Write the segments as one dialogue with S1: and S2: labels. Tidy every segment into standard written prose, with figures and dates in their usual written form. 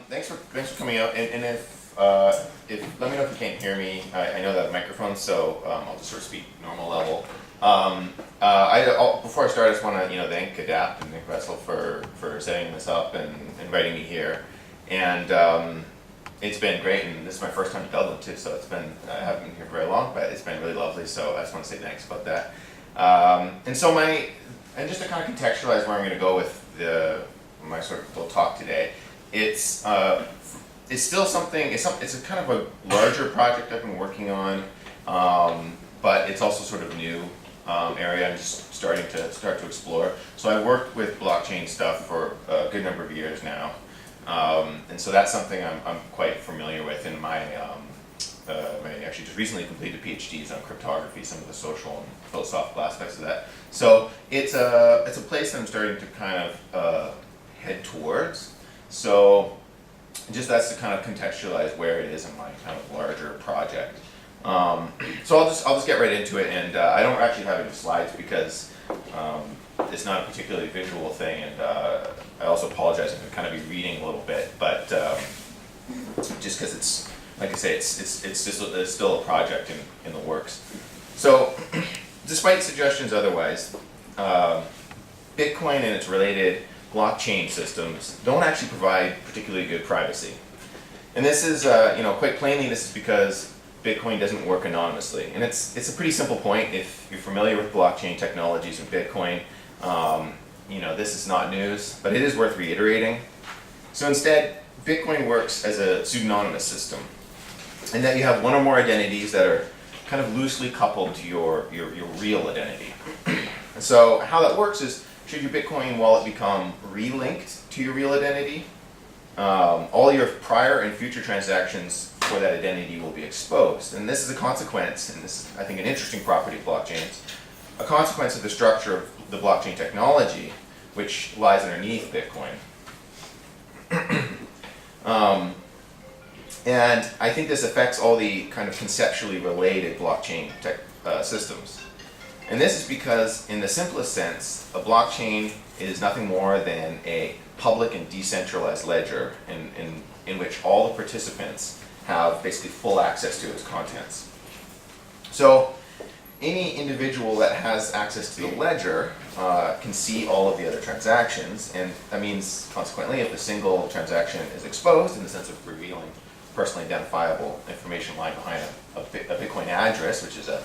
S1: Thanks for coming out. And if let me know if you can't hear me. I know that microphone, so I'll just sort of speak normal level. Before I start, I just want to thank Adapt and thank Russell for setting this up and inviting me here. And it's been great, and this is my first time in Dublin too. So it's been I haven't been here very long, but it's been really lovely. So I just want to say thanks about that. And just to kind of contextualize where I'm going to go with my sort of little talk today, it's still something. It's a kind of a larger project I've been working on, but it's also sort of new area I'm just starting to explore. So I've worked with blockchain stuff for a good number of years now, and so that's something I'm quite familiar with. In my I actually just recently completed PhDs on cryptography, some of the social and philosophical aspects of that. So it's a place that I'm starting to kind of head towards. So just that's to kind of contextualize where it is in my kind of larger project. So I'll just get right into it, and I don't actually have any slides because it's not a particularly visual thing, and I also apologize if I kind of be reading a little bit, but just because it's, like I say, it's still a project in the works. So despite suggestions otherwise, Bitcoin and its related blockchain systems don't actually provide particularly good privacy. And this is, quite plainly, this is because Bitcoin doesn't work anonymously. And it's a pretty simple point. If you're familiar with blockchain technologies and Bitcoin, this is not news, but it is worth reiterating. So instead, Bitcoin works as a pseudonymous system, in that you have one or more identities that are kind of loosely coupled to your real identity. And so how that works is, should your Bitcoin wallet become relinked to your real identity, all your prior and future transactions for that identity will be exposed. And this is a consequence, and this is, I think, an interesting property of blockchains, a consequence of the structure of the blockchain technology, which lies underneath Bitcoin. And I think this affects all the kind of conceptually related blockchain tech systems. And this is because, in the simplest sense, a blockchain is nothing more than a public and decentralized ledger in which all the participants have basically full access to its contents. So any individual that has access to the ledger can see all of the other transactions, and that means, consequently, if a single transaction is exposed in the sense of revealing personally identifiable information lying behind a Bitcoin address, which is a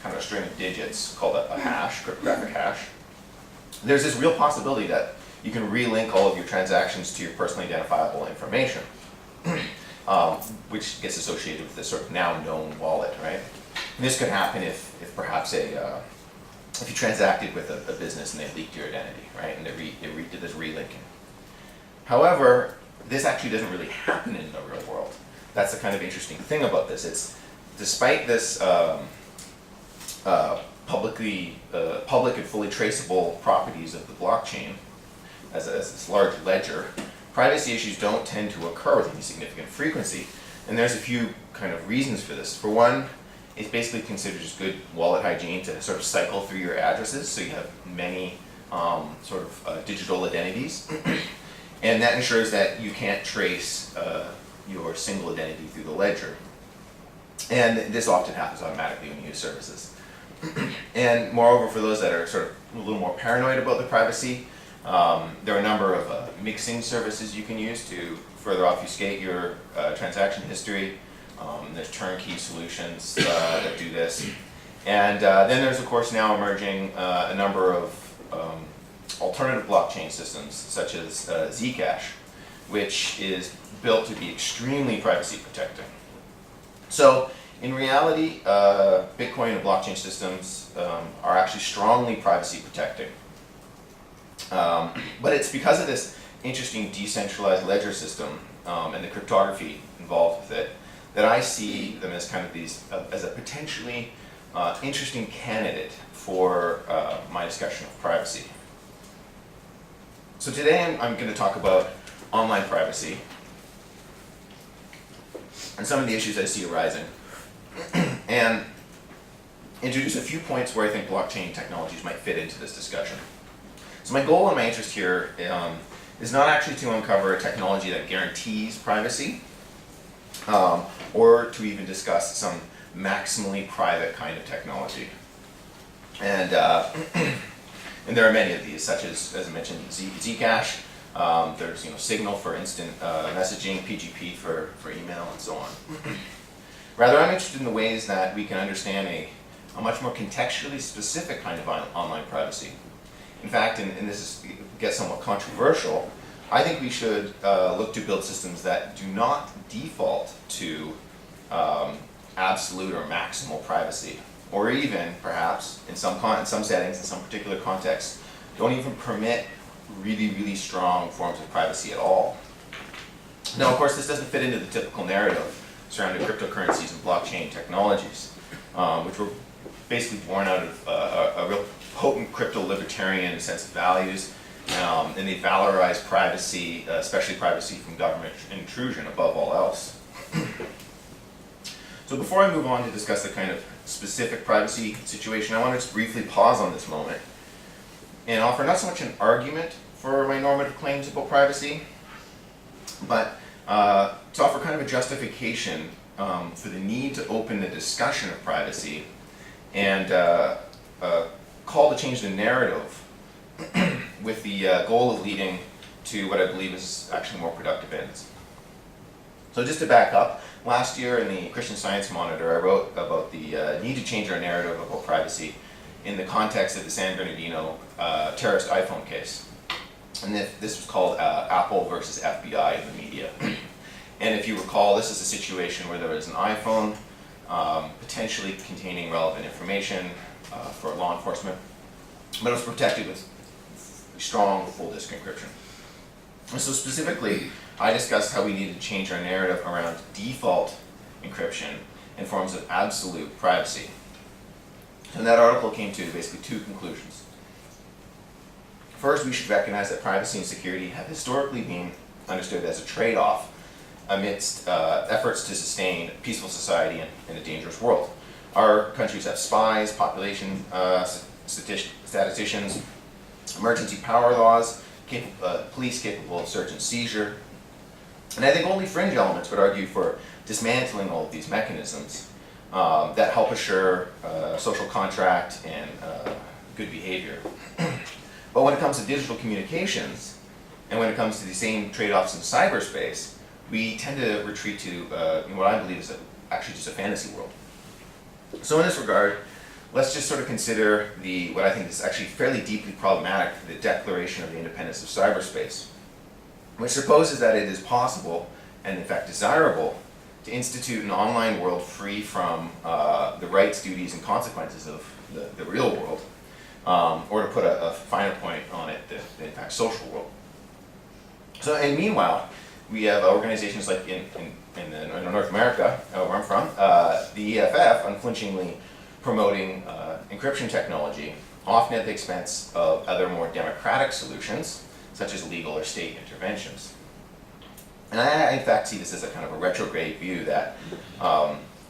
S1: kind of a string of digits called a hash, cryptographic hash, there's this real possibility that you can relink all of your transactions to your personally identifiable information, which gets associated with this sort of now known wallet, right? And this could happen if perhaps if you transacted with a business and they leaked your identity, right? And they did this relinking. However, this actually doesn't really happen in the real world. That's the kind of interesting thing about this. It's, despite this public and fully traceable properties of the blockchain as this large ledger, privacy issues don't tend to occur with any significant frequency. And there's a few kind of reasons for this. For one, it's basically considered just good wallet hygiene to sort of cycle through your addresses, so you have many digital identities. And that ensures that you can't trace your single identity through the ledger. And this often happens automatically when you use services. And moreover, for those that are sort of a little more paranoid about the privacy, there are a number of mixing services you can use to further obfuscate your transaction history. There's turnkey solutions that do this. And then there's, of course, now emerging a number of alternative blockchain systems, such as Zcash, which is built to be extremely privacy protecting. So in reality, Bitcoin and blockchain systems are actually strongly privacy protecting. But it's because of this interesting decentralized ledger system and the cryptography involved with it that I see them as kind of as a potentially interesting candidate for my discussion of privacy. So today I'm going to talk about online privacy and some of the issues I see arising, and introduce a few points where I think blockchain technologies might fit into this discussion. So my goal and my interest here is not actually to uncover a technology that guarantees privacy, or to even discuss some maximally private kind of technology. And, and there are many of these, such as I mentioned, Zcash. There's Signal for instant messaging, PGP for email, and so on. Rather, I'm interested in the ways that we can understand a much more contextually specific kind of online privacy. In fact, and this gets somewhat controversial, I think we should look to build systems that do not default to absolute or maximal privacy, or even, perhaps, in some settings, in some particular contexts, don't even permit really strong forms of privacy at all. Now, of course, this doesn't fit into the typical narrative surrounding cryptocurrencies and blockchain technologies, which were basically born out of a real potent crypto-libertarian sense of values, and they valorize privacy, especially privacy from government intrusion, above all else. So before I move on to discuss the kind of specific privacy situation, I want to just briefly pause on this moment and offer not so much an argument for my normative claims about privacy, but to offer kind of a justification for the need to open the discussion of privacy and call to change the narrative with the goal of leading to what I believe is actually more productive ends. So just to back up, last year in the Christian Science Monitor, I wrote about the need to change our narrative about privacy in the context of the San Bernardino terrorist iPhone case. And this was called Apple versus FBI in the media. And if you recall, this is a situation where there was an iPhone potentially containing relevant information for law enforcement, but it was protected with strong full disk encryption. And so specifically, I discussed how we needed to change our narrative around default encryption and forms of absolute privacy. And that article came to basically two conclusions. First, we should recognize that privacy and security have historically been understood as a trade-off amidst efforts to sustain a peaceful society in a dangerous world. Our countries have spies, population statisticians, emergency power laws, police capable of search and seizure. And I think only fringe elements would argue for dismantling all of these mechanisms that help assure social contract and good behavior. But when it comes to digital communications, and when it comes to the same trade-offs in cyberspace, we tend to retreat to what I believe is actually just a fantasy world. So in this regard, let's just sort of consider what I think is actually fairly deeply problematic, the Declaration of the Independence of Cyberspace, which supposes that it is possible, and in fact desirable, to institute an online world free from the rights, duties, and consequences of the real world, or to put a finer point on it, the in fact social world. So, and meanwhile, we have organizations like in North America, where I'm from, the EFF unflinchingly promoting encryption technology, often at the expense of other more democratic solutions, such as legal or state interventions. And I in fact see this as a kind of a retrograde view that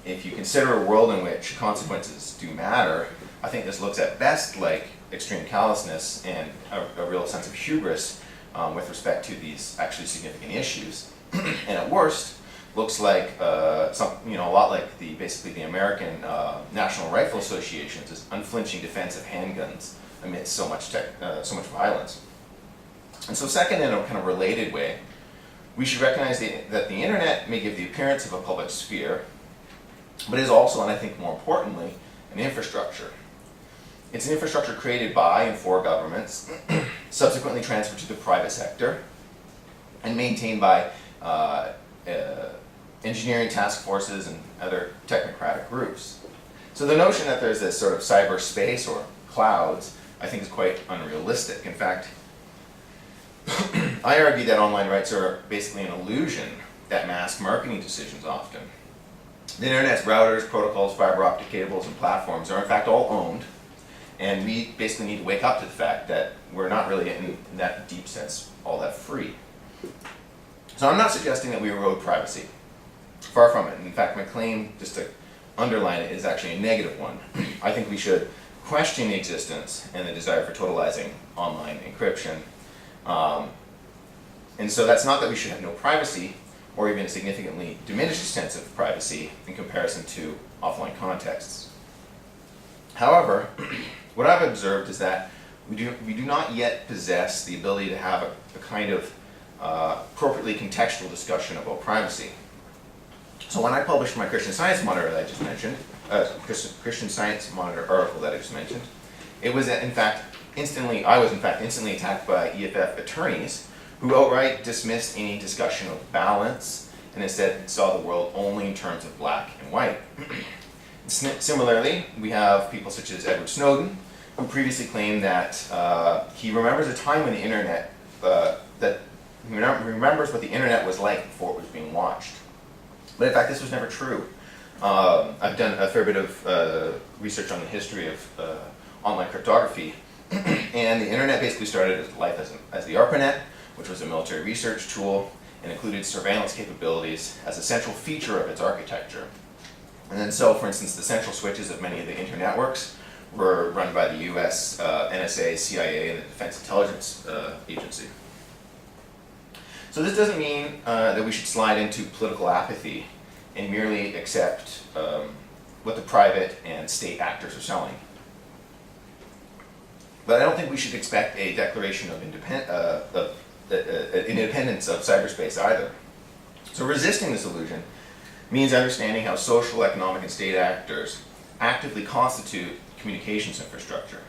S1: if you consider a world in which consequences do matter, I think this looks at best like extreme callousness and a real sense of hubris with respect to these actually significant issues. And at worst, looks like a lot like basically the American National Rifle Association's unflinching defense of handguns amidst so much violence. And so second, in a kind of related way, we should recognize that the internet may give the appearance of a public sphere, but is also, and I think more importantly, an infrastructure. It's an infrastructure created by and for governments, subsequently transferred to the private sector, and maintained by engineering task forces and other technocratic groups. So the notion that there's this sort of cyberspace or clouds, I think is quite unrealistic. In fact, I argue that online rights are basically an illusion that mask marketing decisions often. The internet's routers, protocols, fiber optic cables, and platforms are in fact all owned, and we basically need to wake up to the fact that we're not really, in that deep sense, all that free. So I'm not suggesting that we erode privacy. Far from it. In fact, my claim, just to underline it, is actually a negative one. I think we should question the existence and the desire for totalizing online encryption, And so that's not that we should have no privacy, or even a significantly diminished sense of privacy in comparison to offline contexts. However, what I've observed is that we do not yet possess the ability to have a kind of appropriately contextual discussion about privacy. So when I published my Christian Science Monitor that I just mentioned, Christian Science Monitor article that I just mentioned, it was I was in fact instantly attacked by EFF attorneys who outright dismissed any discussion of balance and instead saw the world only in terms of black and white. Similarly, we have people such as Edward Snowden, who previously claimed that he remembers a time when the internet, that he remembers what the internet was like before it was being watched. But in fact, this was never true. I've done a fair bit of research on the history of online cryptography, and the internet basically started its life as the ARPANET, which was a military research tool and included surveillance capabilities as a central feature of its architecture. And then so, for instance, the central switches of many of the internetworks were run by the US, NSA, CIA, and the Defense Intelligence Agency. So this doesn't mean that we should slide into political apathy and merely accept what the private and state actors are selling. But I don't think we should expect a declaration of independence of cyberspace either. So resisting this illusion means understanding how social, economic, and state actors actively constitute communications infrastructure.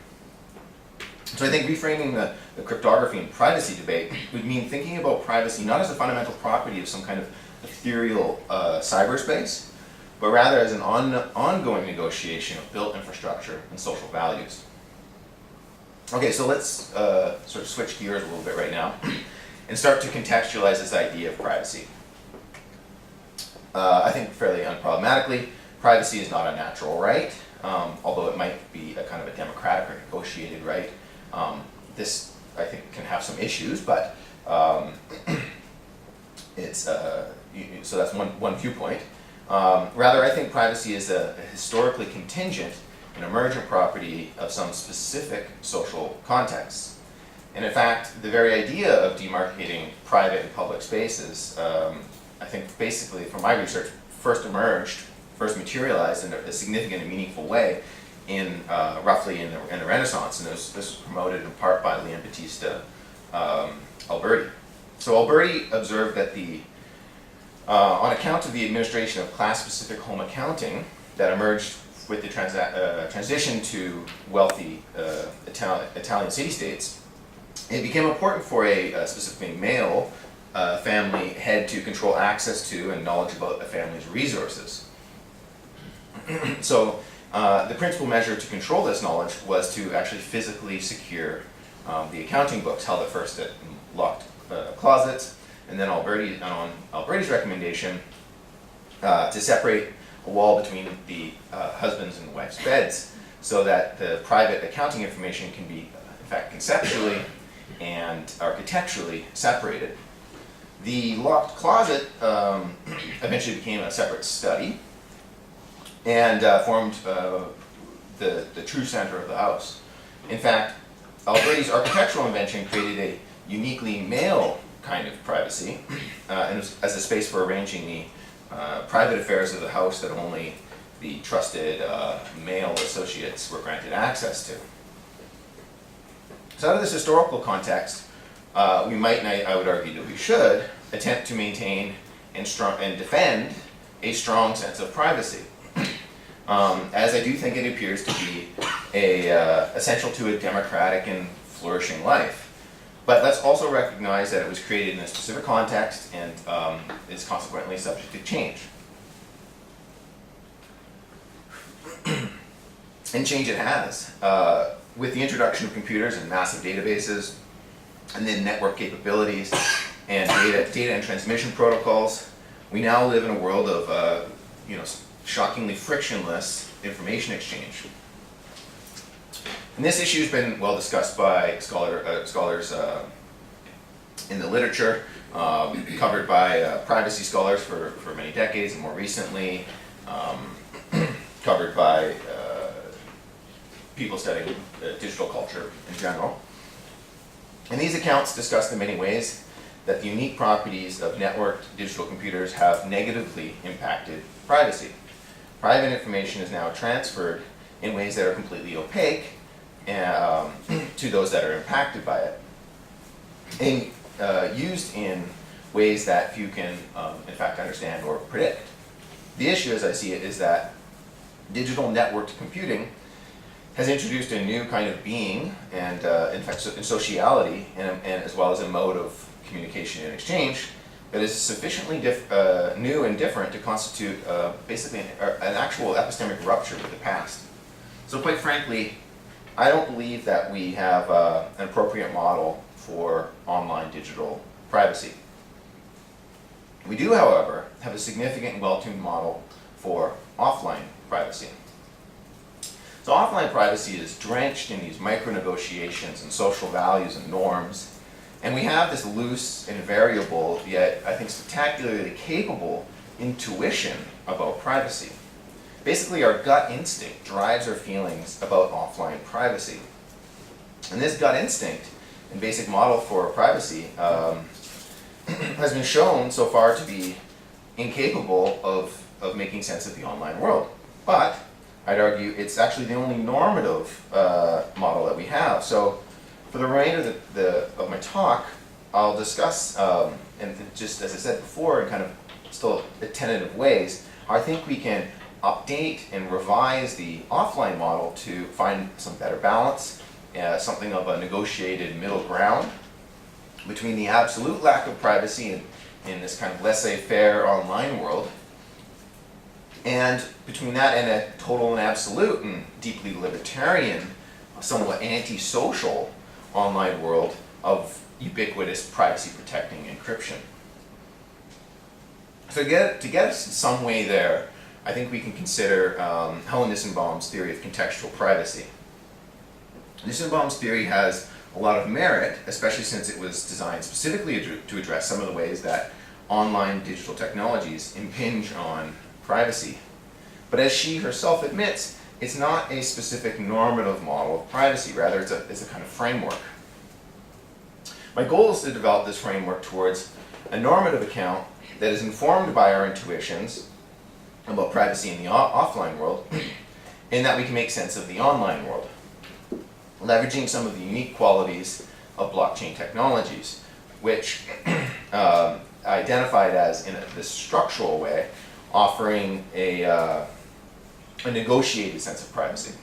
S1: So I think reframing the cryptography and privacy debate would mean thinking about privacy not as a fundamental property of some kind of ethereal cyberspace, but rather as an ongoing negotiation of built infrastructure and social values. Okay, so let's sort of switch gears a little bit right now and start to contextualize this idea of privacy. I think fairly unproblematically, privacy is not a natural right, although it might be a kind of a democratic or negotiated right. This, I think, can have some issues, but it's so that's one viewpoint. Rather, I think privacy is a historically contingent and emergent property of some specific social contexts. And in fact, the very idea of demarcating private and public spaces, I think basically from my research, first materialized in a significant and meaningful way in roughly in the Renaissance, and this was promoted in part by Leon Battista Alberti. So Alberti observed that on account of the administration of class-specific home accounting that emerged with the transition to wealthy Italian city-states, it became important for a specifically male family head to control access to and knowledge about a family's resources. So the principal measure to control this knowledge was to actually physically secure the accounting books held at first at locked closets, and then on Alberti's recommendation to separate a wall between the husband's and wife's beds so that the private accounting information can be, in fact, conceptually and architecturally separated. The locked closet eventually became a separate study and formed the true center of the house. In fact, Alberti's architectural invention created a uniquely male kind of privacy and as a space for arranging the private affairs of the house that only the trusted male associates were granted access to. So out of this historical context, we might, and I would argue that we should, attempt to maintain and defend a strong sense of privacy, as I do think it appears to be essential to a democratic and flourishing life. But let's also recognize that it was created in a specific context and is consequently subject to change. And change it has. With the introduction of computers and massive databases, and then network capabilities and data and transmission protocols, we now live in a world of shockingly frictionless information exchange. And this issue has been well discussed by scholars in the literature, covered by privacy scholars for many decades, and more recently covered by people studying digital culture in general. And these accounts discussed in many ways that the unique properties of networked digital computers have negatively impacted privacy. Private information is now transferred in ways that are completely opaque to those that are impacted by it, and used in ways that few can, in fact, understand or predict. The issue, as I see it, is that digital networked computing has introduced a new kind of being and, in fact, sociality, and as well as a mode of communication and exchange that is sufficiently new and different to constitute basically an actual epistemic rupture with the past. So quite frankly, I don't believe that we have an appropriate model for online digital privacy. We do, however, have a significant and well-tuned model for offline privacy. So offline privacy is drenched in these micro-negotiations and social values and norms, and we have this loose and variable, yet I think spectacularly capable intuition about privacy. Basically, our gut instinct drives our feelings about offline privacy. And this gut instinct and basic model for privacy has been shown so far to be incapable of making sense of the online world. But I'd argue it's actually the only normative model that we have. So for the remainder of my talk, I'll discuss, and just as I said before, in kind of still tentative ways, how I think we can update and revise the offline model to find some better balance, something of a negotiated middle ground between the absolute lack of privacy in this kind of laissez-faire online world, and between that and a total and absolute and deeply libertarian, somewhat anti-social online world of ubiquitous privacy-protecting encryption. So to get us in some way there, I think we can consider Helen Nissenbaum's theory of contextual privacy. Nissenbaum's theory has a lot of merit, especially since it was designed specifically to address some of the ways that online digital technologies impinge on privacy. But as she herself admits, it's not a specific normative model of privacy, rather it's a kind of framework. My goal is to develop this framework towards a normative account that is informed by our intuitions about privacy in the offline world, and that we can make sense of the online world, leveraging some of the unique qualities of blockchain technologies, which identified as, in this structural way, offering a negotiated sense of privacy.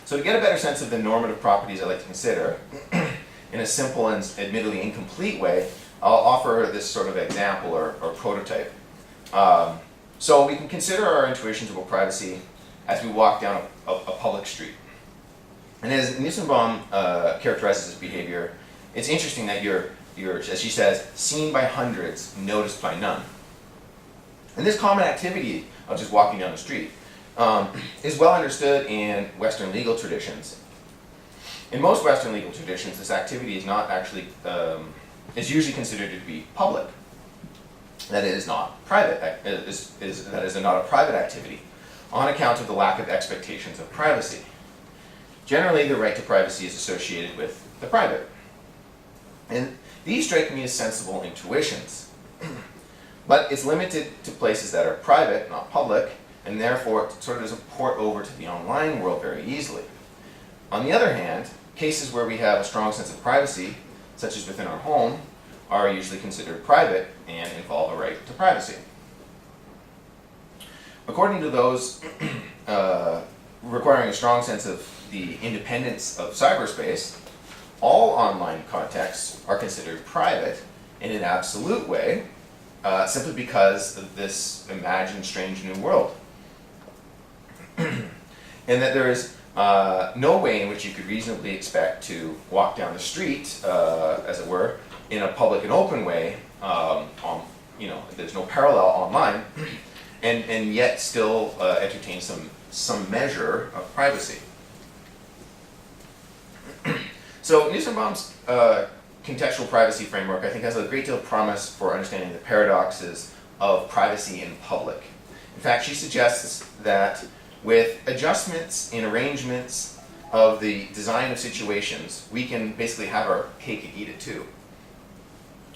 S1: So to get a better sense of the normative properties I'd like to consider, in a simple and admittedly incomplete way, I'll offer this sort of example or prototype. So we can consider our intuitions about privacy as we walk down a public street. And as Nissenbaum characterizes this behavior, it's interesting that you're, as she says, seen by hundreds, noticed by none. And this common activity of just walking down the street is well understood in Western legal traditions. In most Western legal traditions, this activity is not actually, is usually considered to be public. That it is not private, that is not a private activity, on account of the lack of expectations of privacy. Generally, the right to privacy is associated with the private. And these strike me as sensible intuitions. But it's limited to places that are private, not public, and therefore it sort of doesn't port over to the online world very easily. On the other hand, cases where we have a strong sense of privacy, such as within our home, are usually considered private and involve a right to privacy. According to those requiring a strong sense of the independence of cyberspace, all online contexts are considered private in an absolute way, simply because of this imagined strange new world. And that there is no way in which you could reasonably expect to walk down the street, as it were, in a public and open way, there's no parallel online, and yet still entertain some measure of privacy. So Nissenbaum's contextual privacy framework, I think, has a great deal of promise for understanding the paradoxes of privacy in public. In fact, she suggests that with adjustments in arrangements of the design of situations, we can basically have our cake and eat it too.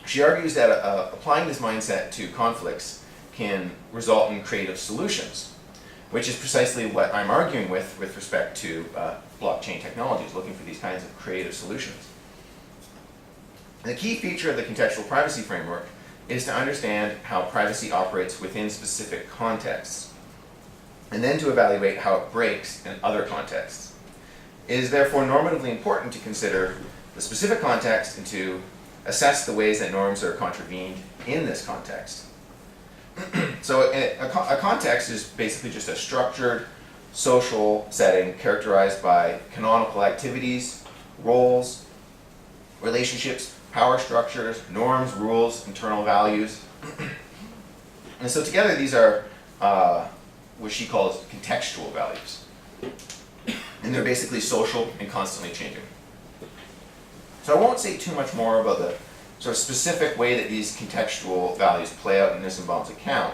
S1: She argues that applying this mindset to conflicts can result in creative solutions, which is precisely what I'm arguing with respect to blockchain technologies, looking for these kinds of creative solutions. The key feature of the contextual privacy framework is to understand how privacy operates within specific contexts, and then to evaluate how it breaks in other contexts. It is therefore normatively important to consider the specific context and to assess the ways that norms are contravened in this context. So a context is basically just a structured social setting characterized by canonical activities, roles, relationships, power structures, norms, rules, internal values. And so together these are what she calls contextual values. And they're basically social and constantly changing. So I won't say too much more about the sort of specific way that these contextual values play out in Nissenbaum's account.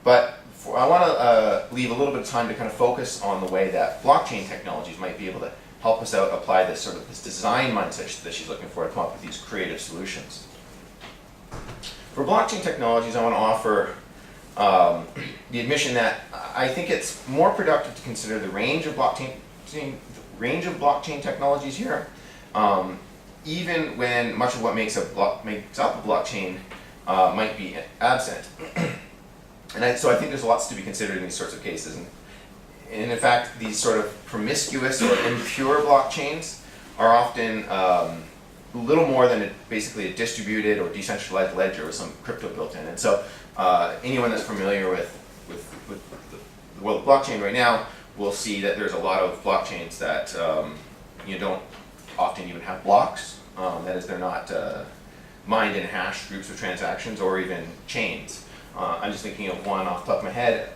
S1: But I want to leave a little bit of time to kind of focus on the way that blockchain technologies might be able to help us out apply this sort of this design mindset that she's looking for to come up with these creative solutions. For blockchain technologies, I want to offer the admission that I think it's more productive to consider the range of blockchain technologies here, even when much of what makes up a blockchain might be absent. So I think there's lots to be considered in these sorts of cases. And in fact, these sort of promiscuous or impure blockchains are often little more than basically a distributed or decentralized ledger with some crypto built in. And so anyone that's familiar with the world of blockchain right now will see that there's a lot of blockchains that you don't often even have blocks. That is, they're not mined and hashed groups of transactions or even chains. I'm just thinking of one off the top of my head,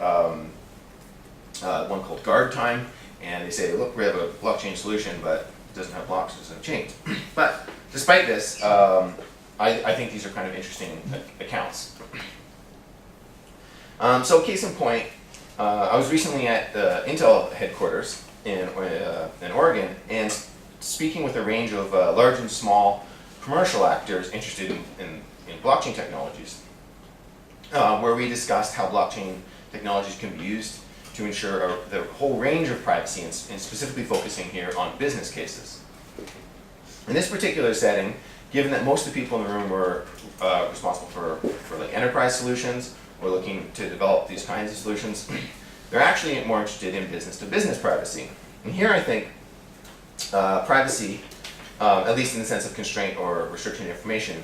S1: one called guard time, and they say, look, we have a blockchain solution, but it doesn't have blocks, it doesn't have chains. But despite this, I think these are kind of interesting accounts. So case in point, I was recently at the Intel headquarters in Oregon, and speaking with a range of large and small commercial actors interested in blockchain technologies, where we discussed how blockchain technologies can be used to ensure the whole range of privacy, and specifically focusing here on business cases. In this particular setting, given that most of the people in the room were responsible for like enterprise solutions or looking to develop these kinds of solutions, they're actually more interested in business-to-business privacy. And here I think privacy, at least in the sense of constraint or restriction of information,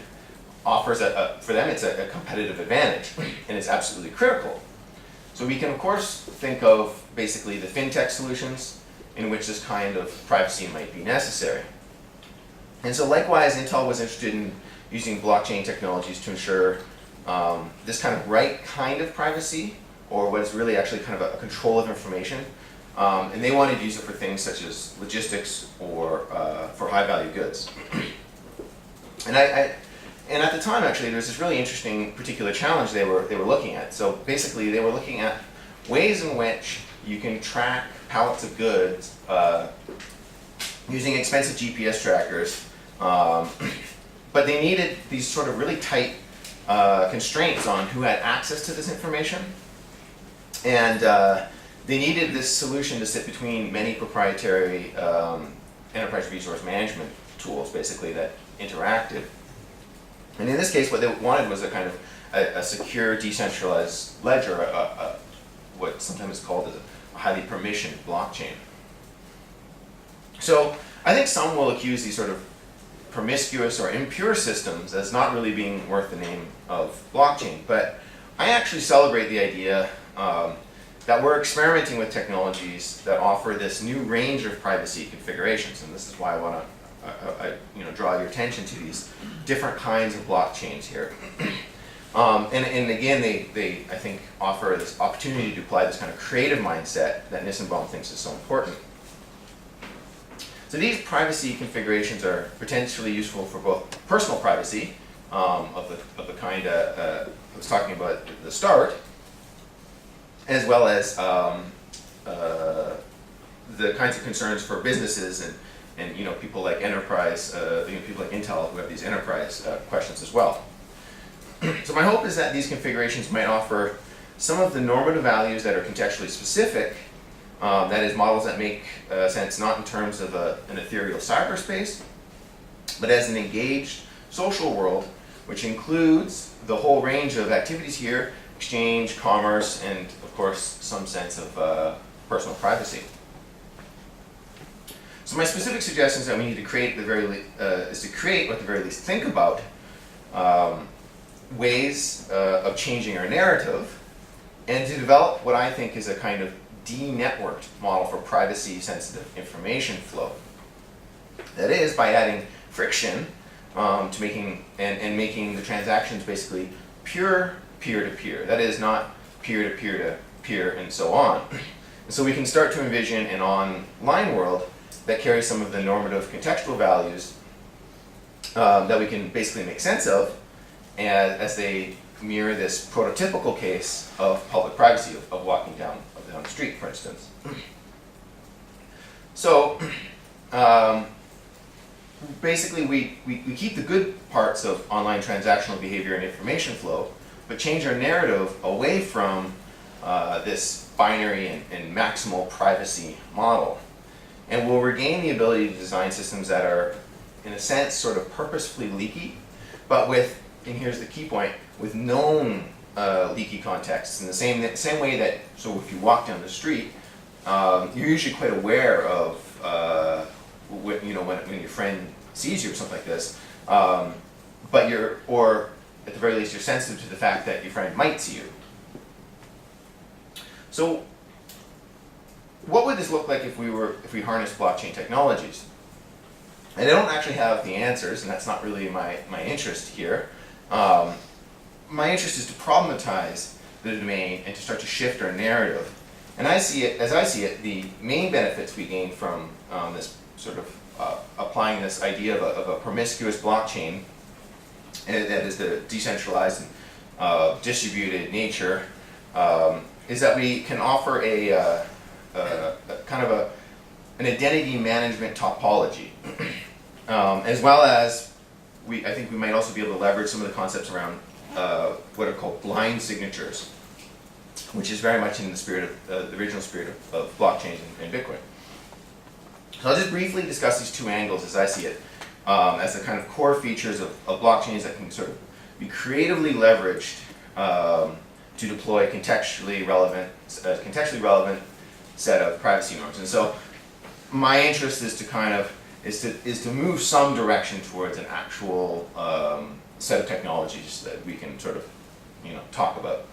S1: offers for them it's a competitive advantage, and it's absolutely critical. So we can of course think of basically the fintech solutions in which this kind of privacy might be necessary. And so likewise, Intel was interested in using blockchain technologies to ensure this kind of right kind of privacy, or what is really actually kind of a control of information. And they wanted to use it for things such as logistics or for high value goods. And at the time, actually, there was this really interesting particular challenge they were looking at. So basically, they were looking at ways in which you can track pallets of goods using expensive GPS trackers, but they needed these sort of really tight constraints on who had access to this information, and they needed this solution to sit between many proprietary enterprise resource management tools, basically, that interacted. And in this case, what they wanted was a kind of a secure, decentralized ledger, what sometimes is called a highly permissioned blockchain. So I think some will accuse these sort of promiscuous or impure systems as not really being worth the name of blockchain, but I actually celebrate the idea that we're experimenting with technologies that offer this new range of privacy configurations, and this is why I want to draw your attention to these different kinds of blockchains here. And again, they I think offer this opportunity to apply this kind of creative mindset that Nissenbaum thinks is so important. So these privacy configurations are potentially useful for both personal privacy of the kind I was talking about at the start, as well as the kinds of concerns for businesses and people like enterprise, people like Intel who have these enterprise questions as well. So my hope is that these configurations might offer some of the normative values that are contextually specific, that is, models that make sense not in terms of an ethereal cyberspace, but as an engaged social world, which includes the whole range of activities here: exchange, commerce, and of course some sense of personal privacy. So my specific suggestions that we need to create at the very is to create, or at the very least think about, ways of changing our narrative, and to develop what I think is a kind of de-networked model for privacy-sensitive information flow. That is, by adding friction to making the transactions basically pure peer-to-peer. That is, not peer-to-peer-to-peer and so on. And so we can start to envision an online world that carries some of the normative contextual values that we can basically make sense of as they mirror this prototypical case of public privacy, of walking down the street, for instance. So basically we keep the good parts of online transactional behavior and information flow, but change our narrative away from this binary and maximal privacy model. And we'll regain the ability to design systems that are, in a sense, sort of purposefully leaky, but with, and here's the key point, with known leaky contexts. In the same way that, so if you walk down the street, you're usually quite aware of when your friend sees you or something like this, but or at the very least, you're sensitive to the fact that your friend might see you. So what would this look like if we harnessed blockchain technologies? And I don't actually have the answers, and that's not really my interest here. My interest is to problematize the domain and to start to shift our narrative. And as I see it, the main benefits we gain from this sort of applying this idea of a promiscuous blockchain, and that is the decentralized and distributed nature, is that we can offer a kind of an identity management topology, as well as I think we might also be able to leverage some of the concepts around what are called blind signatures, which is very much in the spirit of the original spirit of blockchain and Bitcoin. So I'll just briefly discuss these two angles as I see it, as the kind of core features of blockchains that can sort of be creatively leveraged to deploy contextually relevant set of privacy norms. And so my interest is to move some direction towards an actual set of technologies that we can sort of talk about.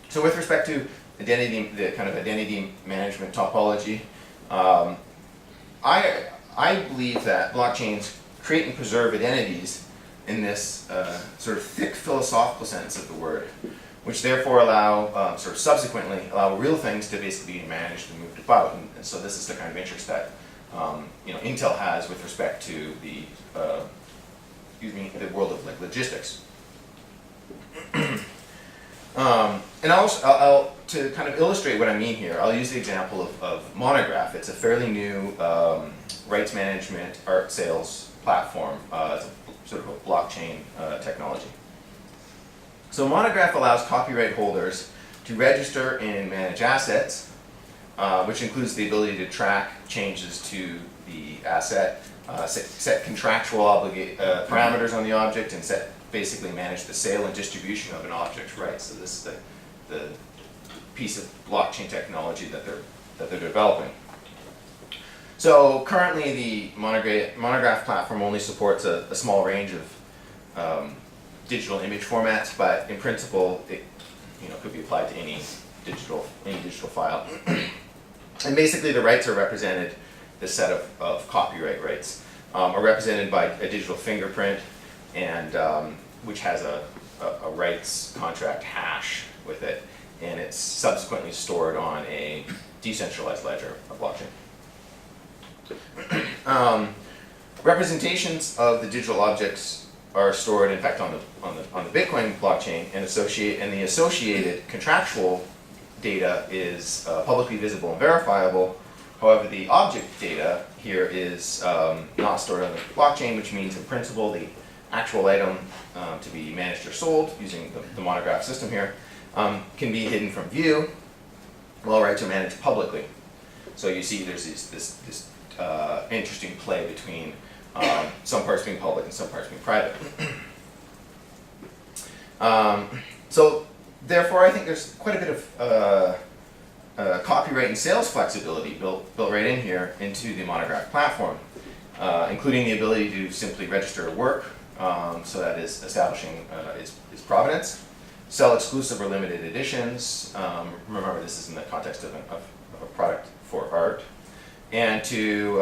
S1: So with respect to the kind of identity management topology, I believe that blockchains create and preserve identities in this sort of thick philosophical sense of the word, which therefore subsequently allow real things to basically be managed and moved about. And so this is the kind of interest that Intel has with respect to the world of logistics. And I'll to kind of illustrate what I mean here, I'll use the example of Monograph. It's a fairly new rights management art sales platform. It's a sort of a blockchain technology. So Monograph allows copyright holders to register and manage assets, which includes the ability to track changes to the asset, set contractual parameters on the object, and basically manage the sale and distribution of an object's rights. So this is the piece of blockchain technology that they're developing. So currently the Monograph platform only supports a small range of digital image formats, but in principle it could be applied to any digital file. And basically the rights are represented, the set of copyright rights are represented by a digital fingerprint, and which has a rights contract hash with it, and it's subsequently stored on a decentralized ledger, a blockchain. Representations of the digital objects are stored, in fact, on the Bitcoin blockchain, and the associated contractual data is publicly visible and verifiable, However, the object data here is not stored on the blockchain, which means in principle the actual item to be managed or sold using the Monograph system here can be hidden from view, while rights are managed publicly. So you see there's this interesting play between some parts being public and some parts being private. So therefore, I think there's quite a bit of copyright and sales flexibility built right in here into the Monograph platform, including the ability to simply register a work, so that is establishing its provenance, sell exclusive or limited editions. Remember, this is in the context of a product for art, and to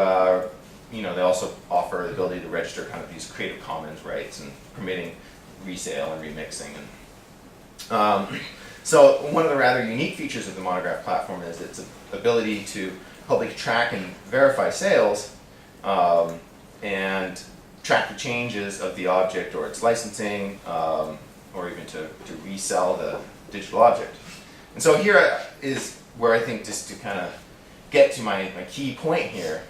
S1: they also offer the ability to register kind of these Creative Commons rights and permitting resale and remixing. And so one of the rather unique features of the Monograph platform is its ability to publicly track and verify sales and track the changes of the object or its licensing, or even to resell the digital object. And so here is where I think, just to kind of get to my key point here,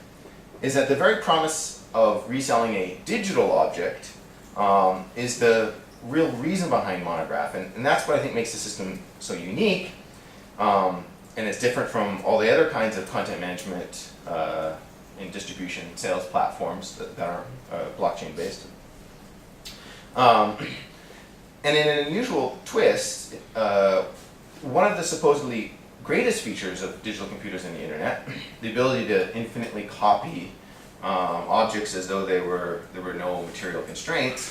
S1: is that the very promise of reselling a digital object is the real reason behind Monograph, and that's what I think makes the system so unique, and it's different from all the other kinds of content management and distribution sales platforms that are blockchain based. And in an unusual twist, one of the supposedly greatest features of digital computers and the internet, the ability to infinitely copy objects as though there were no material constraints,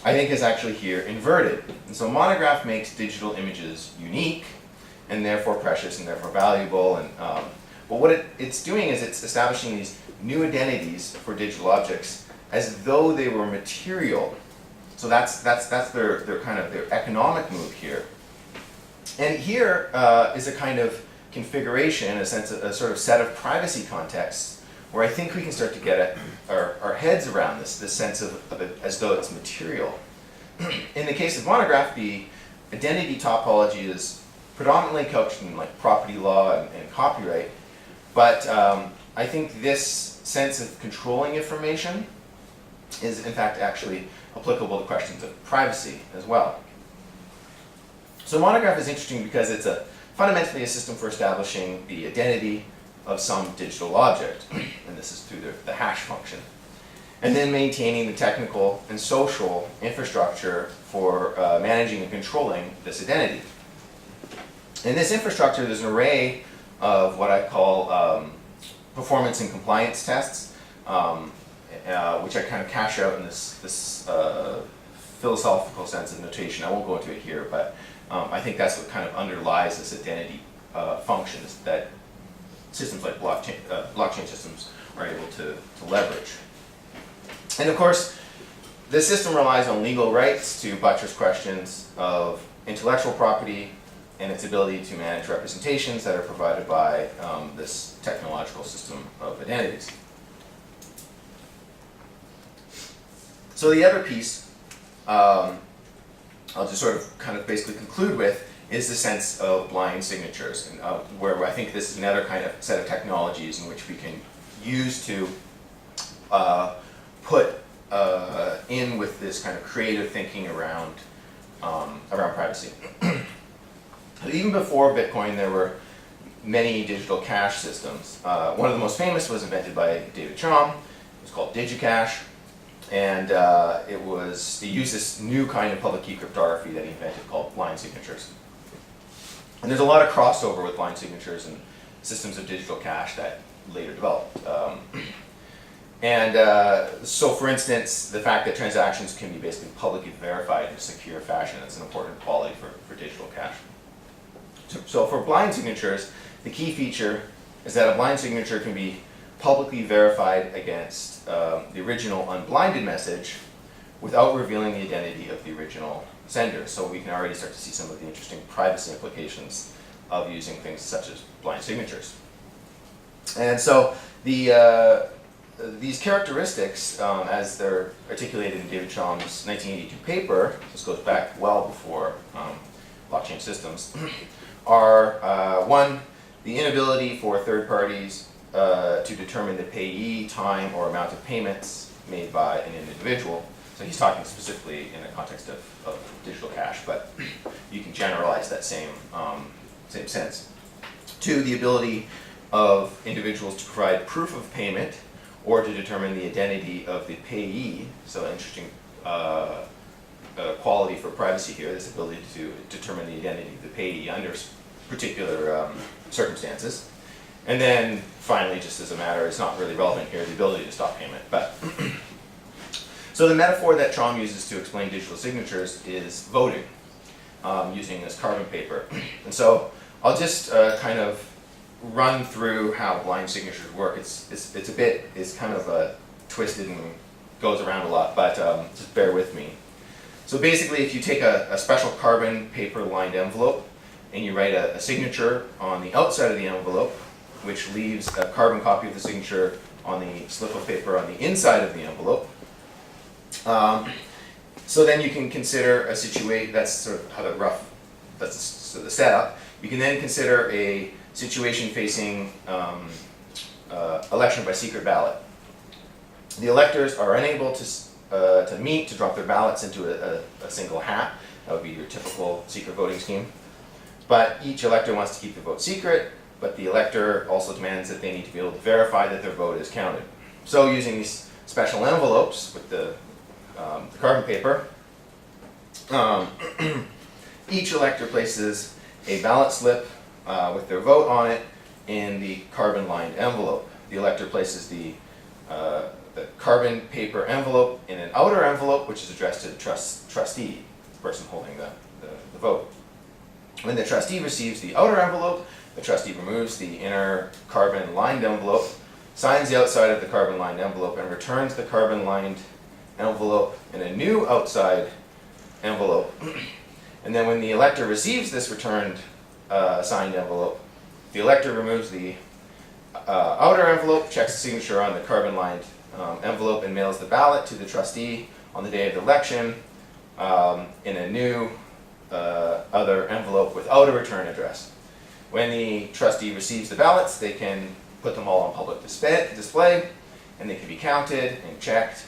S1: I think is actually here inverted. And so Monograph makes digital images unique and therefore precious and therefore valuable. And but what it's doing is it's establishing these new identities for digital objects as though they were material. So that's their kind of their economic move here. And here is a kind of configuration, a sort of set of privacy contexts where I think we can start to get our heads around this sense of it as though it's material. In the case of Monograph, the identity topology is predominantly couched in like property law and copyright, but I think this sense of controlling information is in fact actually applicable to questions of privacy as well. So Monograph is interesting because it's fundamentally a system for establishing the identity of some digital object, and this is through the hash function, and then maintaining the technical and social infrastructure for managing and controlling this identity. In this infrastructure, there's an array of what I call performance and compliance tests, which I kind of cash out in this philosophical sense of notation. I won't go into it here, but I think that's what kind of underlies this identity functions that systems like blockchain systems are able to leverage. And of course, this system relies on legal rights to buttress questions of intellectual property and its ability to manage representations that are provided by this technological system of identities. So the other piece, I'll just sort of kind of basically conclude with, is the sense of blind signatures, and where I think this is another kind of set of technologies in which we can use to put in with this kind of creative thinking around privacy. Even before Bitcoin, there were many digital cash systems. One of the most famous was invented by David Chaum. It was called DigiCash, and they used this new kind of public key cryptography that he invented called blind signatures. And there's a lot of crossover with blind signatures and systems of digital cash that later developed. So for instance, the fact that transactions can be basically publicly verified in a secure fashion, that's an important quality for digital cash. So for blind signatures, the key feature is that a blind signature can be publicly verified against the original unblinded message without revealing the identity of the original sender. So we can already start to see some of the interesting privacy implications of using things such as blind signatures. And so these characteristics, as they're articulated in David Chaum's 1982 paper, this goes back well before blockchain systems, are one, the inability for third parties to determine the payee, time, or amount of payments made by an individual. So he's talking specifically in the context of digital cash, but you can generalize that same sense. 2, the ability of individuals to provide proof of payment or to determine the identity of the payee. So interesting quality for privacy here, this ability to determine the identity of the payee under particular circumstances. And then finally, just as a matter, it's not really relevant here, the ability to stop payment. But so the metaphor that Trom uses to explain digital signatures is voting, using this carbon paper. And so I'll just kind of run through how blind signatures work. It's kind of twisted and goes around a lot, but just bear with me. So basically, if you take a special carbon paper lined envelope and you write a signature on the outside of the envelope, which leaves a carbon copy of the signature on the slip of paper on the inside of the envelope. So then you can consider a situation, that's sort of how that's sort of the setup. You can then consider a situation facing election by secret ballot. The electors are unable to meet to drop their ballots into a single hat. That would be your typical secret voting scheme. But each elector wants to keep the vote secret, but the elector also demands that they need to be able to verify that their vote is counted. So using these special envelopes with the carbon paper, each elector places a ballot slip with their vote on it in the carbon-lined envelope. The elector places the carbon paper envelope in an outer envelope, which is addressed to the trustee, the person holding the vote. When the trustee receives the outer envelope, the trustee removes the inner carbon-lined envelope, signs the outside of the carbon-lined envelope, and returns the carbon-lined envelope in a new outside envelope. And then when the elector receives this returned signed envelope, the elector removes the outer envelope, checks the signature on the carbon-lined envelope, and mails the ballot to the trustee on the day of the election in a new other envelope without a return address. When the trustee receives the ballots, they can put them all on public display, and they can be counted and checked.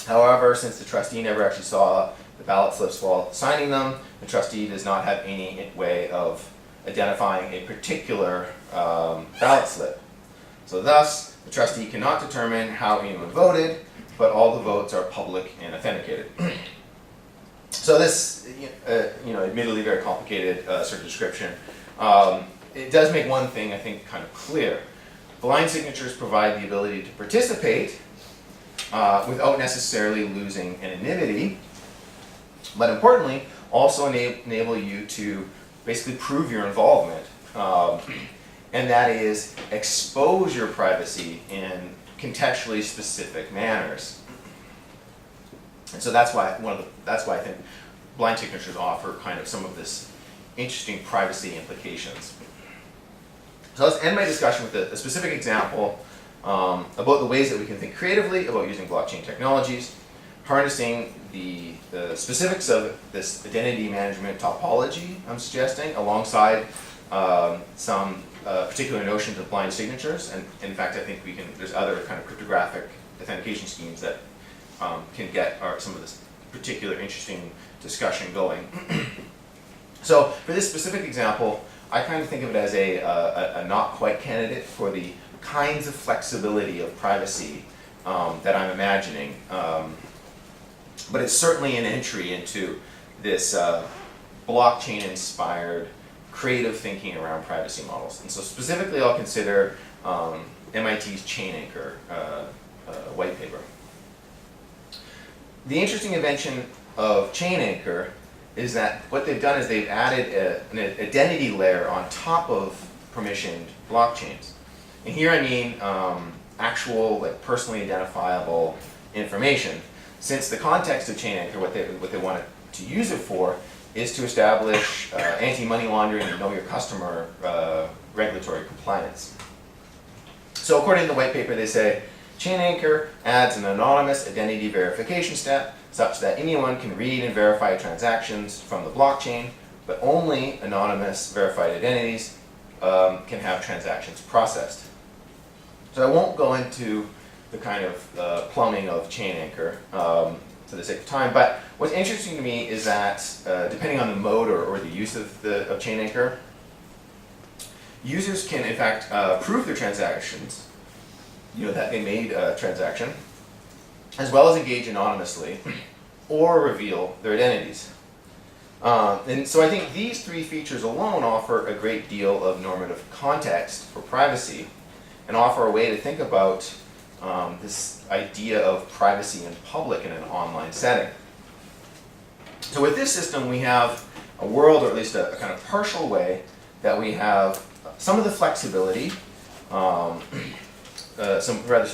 S1: However, since the trustee never actually saw the ballot slips while signing them, the trustee does not have any way of identifying a particular ballot slip. So thus, the trustee cannot determine how anyone voted, but all the votes are public and authenticated. So this, admittedly very complicated sort of description. It does make one thing, I think, kind of clear. Blind signatures provide the ability to participate without necessarily losing anonymity, but importantly, also enable you to basically prove your involvement, and that is expose your privacy in contextually specific manners. And so that's why I think blind signatures offer kind of some of this interesting privacy implications. So let's end my discussion with a specific example about the ways that we can think creatively about using blockchain technologies, harnessing the specifics of this identity management topology I'm suggesting, alongside some particular notions of blind signatures. And in fact, I think there's other kind of cryptographic authentication schemes that can get some of this particular interesting discussion going. So for this specific example, I kind of think of it as a not quite candidate for the kinds of flexibility of privacy that I'm imagining. But it's certainly an entry into this blockchain-inspired creative thinking around privacy models. And so specifically, I'll consider MIT's Chain Anchor white paper. The interesting invention of Chain Anchor is that what they've done is they've added an identity layer on top of permissioned blockchains. And here I mean actual, personally identifiable information. Since the context of Chain Anchor, what they wanted to use it for is to establish anti-money laundering and know your customer regulatory compliance. So according to the white paper, they say, Chain Anchor adds an anonymous identity verification step such that anyone can read and verify transactions from the blockchain, but only anonymous verified identities can have transactions processed. So I won't go into the kind of plumbing of chain anchor for the sake of time, but what's interesting to me is that depending on the mode or the use of chain anchor, users can in fact prove their transactions, that they made a transaction, as well as engage anonymously or reveal their identities. And so I think these three features alone offer a great deal of normative context for privacy and offer a way to think about this idea of privacy in public in an online setting. So with this system, we have a world, or at least a kind of partial way, that we have some of the flexibility, some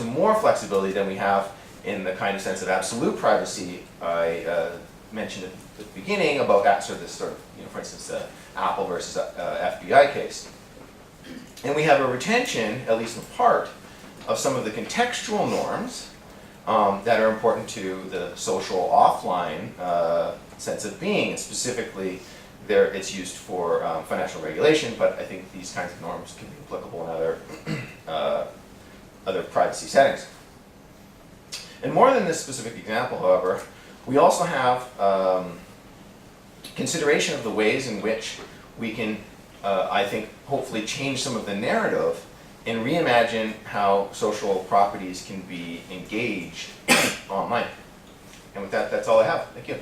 S1: more flexibility than we have in the kind of sense of absolute privacy I mentioned at the beginning about that sort of this sort of, for instance, Apple versus FBI case. And we have a retention, at least in part, of some of the contextual norms that are important to the social offline sense of being, and specifically it's used for financial regulation, but I think these kinds of norms can be applicable in other privacy settings. And more than this specific example, however, we also have consideration of the ways in which we can, I think, hopefully change some of the narrative and reimagine how social properties can be engaged online. And with that, that's all I have. Thank you.